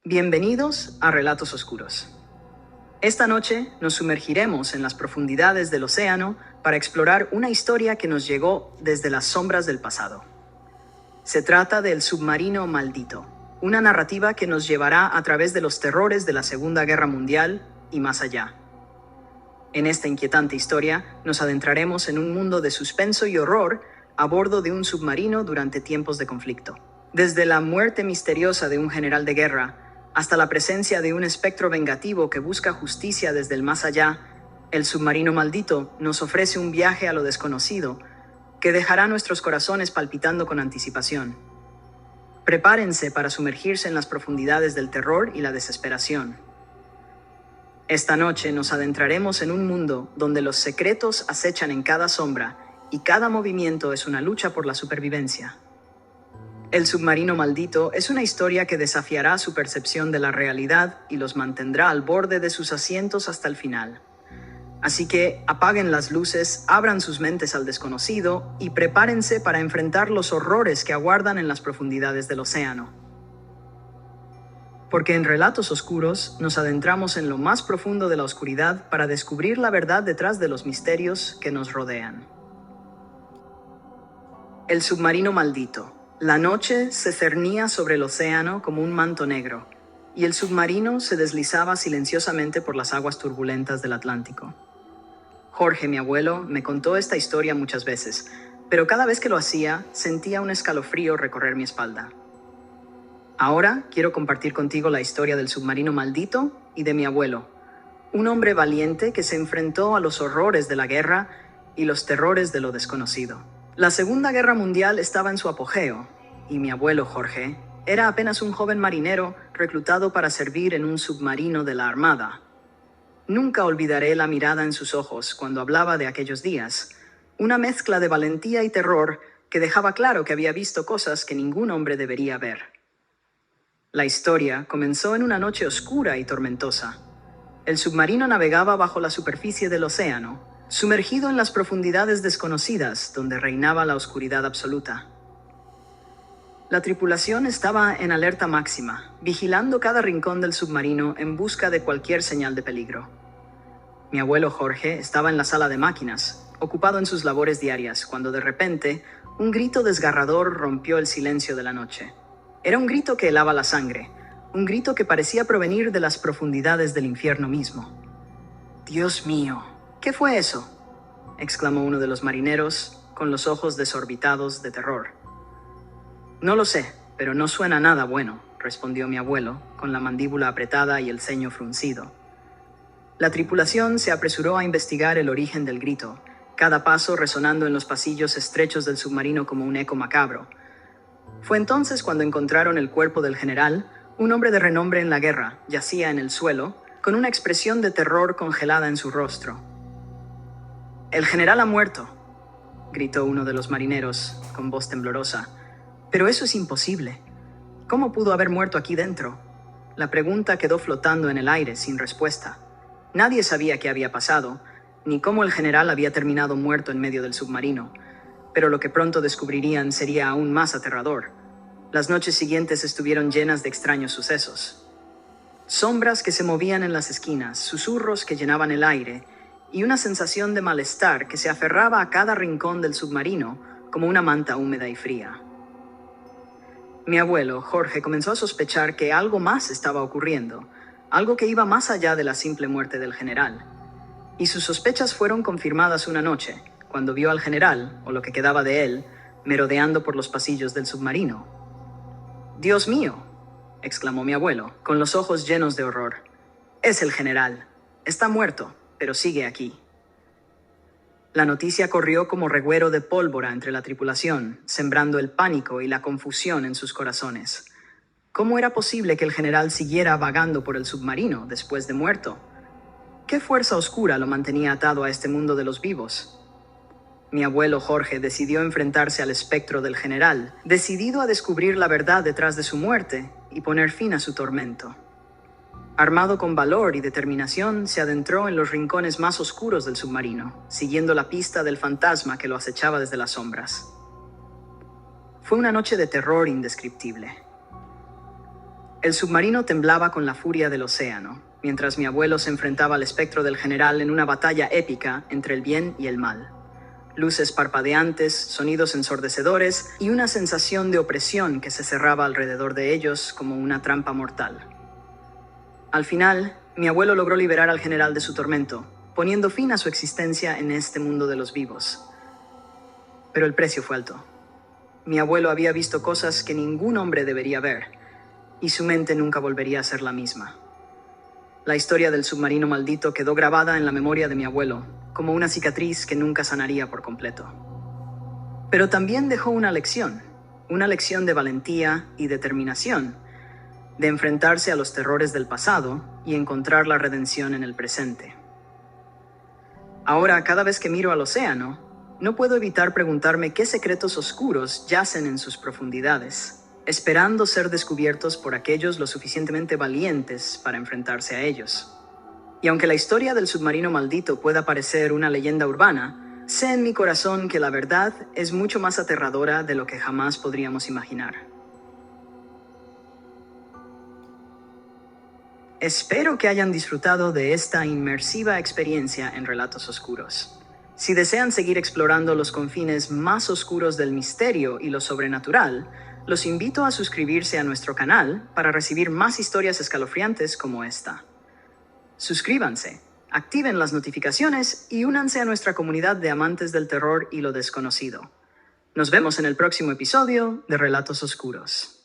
Bienvenidos a Relatos Oscuros. Esta noche nos sumergiremos en las profundidades del océano para explorar una historia que nos llegó desde las sombras del pasado. Se trata del submarino maldito, una narrativa que nos llevará a través de los terrores de la Segunda Guerra Mundial y más allá. En esta inquietante historia nos adentraremos en un mundo de suspenso y horror a bordo de un submarino durante tiempos de conflicto. Desde la muerte misteriosa de un general de guerra hasta la presencia de un espectro vengativo que busca justicia desde el más allá, el submarino maldito nos ofrece un viaje a lo desconocido que dejará nuestros corazones palpitando con anticipación. Prepárense para sumergirse en las profundidades del terror y la desesperación. Esta noche nos adentraremos en un mundo donde los secretos acechan en cada sombra y cada movimiento es una lucha por la supervivencia. El submarino maldito es una historia que desafiará su percepción de la realidad y los mantendrá al borde de sus asientos hasta el final. Así que apaguen las luces, abran sus mentes al desconocido y prepárense para enfrentar los horrores que aguardan en las profundidades del océano. Porque en Relatos Oscuros nos adentramos en lo más profundo de la oscuridad para descubrir la verdad detrás de los misterios que nos rodean. El submarino maldito. La noche se cernía sobre el océano como un manto negro, y el submarino se deslizaba silenciosamente por las aguas turbulentas del Atlántico. Jorge, mi abuelo, me contó esta historia muchas veces, pero cada vez que lo hacía, sentía un escalofrío recorrer mi espalda. Ahora quiero compartir contigo la historia del submarino maldito y de mi abuelo, un hombre valiente que se enfrentó a los horrores de la guerra y los terrores de lo desconocido. La Segunda Guerra Mundial estaba en su apogeo, y mi abuelo Jorge era apenas un joven marinero reclutado para servir en un submarino de la Armada. Nunca olvidaré la mirada en sus ojos cuando hablaba de aquellos días, una mezcla de valentía y terror que dejaba claro que había visto cosas que ningún hombre debería ver. La historia comenzó en una noche oscura y tormentosa. El submarino navegaba bajo la superficie del océano, sumergido en las profundidades desconocidas donde reinaba la oscuridad absoluta. La tripulación estaba en alerta máxima, vigilando cada rincón del submarino en busca de cualquier señal de peligro. Mi abuelo Jorge estaba en la sala de máquinas, ocupado en sus labores diarias, cuando de repente un grito desgarrador rompió el silencio de la noche. Era un grito que helaba la sangre, un grito que parecía provenir de las profundidades del infierno mismo. «Dios mío, ¿qué fue eso?», exclamó uno de los marineros, con los ojos desorbitados de terror. «No lo sé, pero no suena nada bueno», respondió mi abuelo, con la mandíbula apretada y el ceño fruncido. La tripulación se apresuró a investigar el origen del grito, cada paso resonando en los pasillos estrechos del submarino como un eco macabro. Fue entonces cuando encontraron el cuerpo del general, un hombre de renombre en la guerra, yacía en el suelo, con una expresión de terror congelada en su rostro. «El general ha muerto», gritó uno de los marineros, con voz temblorosa. «Pero eso es imposible. ¿Cómo pudo haber muerto aquí dentro?». La pregunta quedó flotando en el aire sin respuesta. Nadie sabía qué había pasado, ni cómo el general había terminado muerto en medio del submarino, pero lo que pronto descubrirían sería aún más aterrador. Las noches siguientes estuvieron llenas de extraños sucesos. Sombras que se movían en las esquinas, susurros que llenaban el aire, y una sensación de malestar que se aferraba a cada rincón del submarino como una manta húmeda y fría. Mi abuelo, Jorge, comenzó a sospechar que algo más estaba ocurriendo, algo que iba más allá de la simple muerte del general. Y sus sospechas fueron confirmadas una noche, cuando vio al general, o lo que quedaba de él, merodeando por los pasillos del submarino. «¡Dios mío!», exclamó mi abuelo, con los ojos llenos de horror. «Es el general. Está muerto, pero sigue aquí». La noticia corrió como reguero de pólvora entre la tripulación, sembrando el pánico y la confusión en sus corazones. ¿Cómo era posible que el general siguiera vagando por el submarino después de muerto? ¿Qué fuerza oscura lo mantenía atado a este mundo de los vivos? Mi abuelo Jorge decidió enfrentarse al espectro del general, decidido a descubrir la verdad detrás de su muerte y poner fin a su tormento. Armado con valor y determinación, se adentró en los rincones más oscuros del submarino, siguiendo la pista del fantasma que lo acechaba desde las sombras. Fue una noche de terror indescriptible. El submarino temblaba con la furia del océano, mientras mi abuelo se enfrentaba al espectro del general en una batalla épica entre el bien y el mal. Luces parpadeantes, sonidos ensordecedores y una sensación de opresión que se cerraba alrededor de ellos como una trampa mortal. Al final, mi abuelo logró liberar al general de su tormento, poniendo fin a su existencia en este mundo de los vivos. Pero el precio fue alto. Mi abuelo había visto cosas que ningún hombre debería ver, y su mente nunca volvería a ser la misma. La historia del submarino maldito quedó grabada en la memoria de mi abuelo, como una cicatriz que nunca sanaría por completo. Pero también dejó una lección de valentía y determinación, de enfrentarse a los terrores del pasado y encontrar la redención en el presente. Ahora, cada vez que miro al océano, no puedo evitar preguntarme qué secretos oscuros yacen en sus profundidades, esperando ser descubiertos por aquellos lo suficientemente valientes para enfrentarse a ellos. Y aunque la historia del submarino maldito pueda parecer una leyenda urbana, sé en mi corazón que la verdad es mucho más aterradora de lo que jamás podríamos imaginar. Espero que hayan disfrutado de esta inmersiva experiencia en Relatos Oscuros. Si desean seguir explorando los confines más oscuros del misterio y lo sobrenatural, los invito a suscribirse a nuestro canal para recibir más historias escalofriantes como esta. Suscríbanse, activen las notificaciones y únanse a nuestra comunidad de amantes del terror y lo desconocido. Nos vemos en el próximo episodio de Relatos Oscuros.